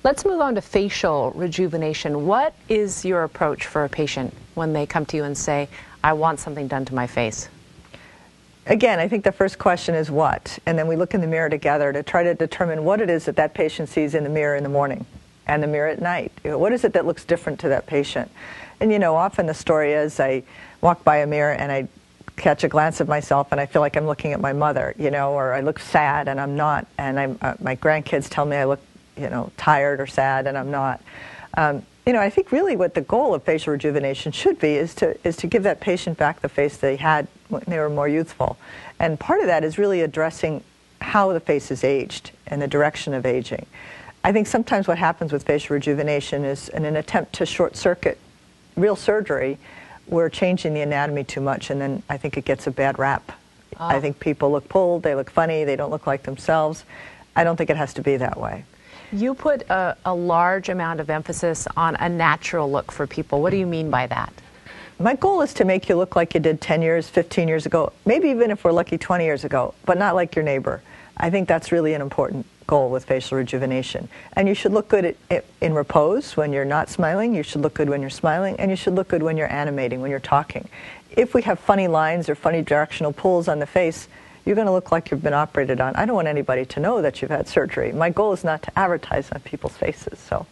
Let's move on to facial rejuvenation. What is your approach for a patient when they come to you and say, I want something done to my face? Again, I think the first question is what? And then we look in the mirror together to try to determine what it is that that patient sees in the mirror in the morning and the mirror at night. What is it that looks different to that patient? And you know, often the story is I walk by a mirror and I catch a glance of myself and I feel like I'm looking at my mother, you know, or I look sad and I'm not, and my grandkids tell me I look, you know, tired or sad and I'm not. You know, I think really what the goal of facial rejuvenation should be is to give that patient back the face they had when they were more youthful. And part of that is really addressing how the face is aged and the direction of aging. I think sometimes what happens with facial rejuvenation is in an attempt to short-circuit real surgery, we're changing the anatomy too much, and then I think it gets a bad rap. Oh. I think people look pulled, they look funny, they don't look like themselves. I don't think it has to be that way. You put a large amount of emphasis on a natural look for people. What do you mean by that? My goal is to make you look like you did 10 years, 15 years ago, maybe even if we're lucky 20 years ago, but not like your neighbor. I think that's really an important goal with facial rejuvenation. And you should look good in repose when you're not smiling, you should look good when you're smiling, and you should look good when you're animating, when you're talking. If we have funny lines or funny directional pulls on the face, you're going to look like you've been operated on. I don't want anybody to know that you've had surgery. My goal is not to advertise on people's faces, so.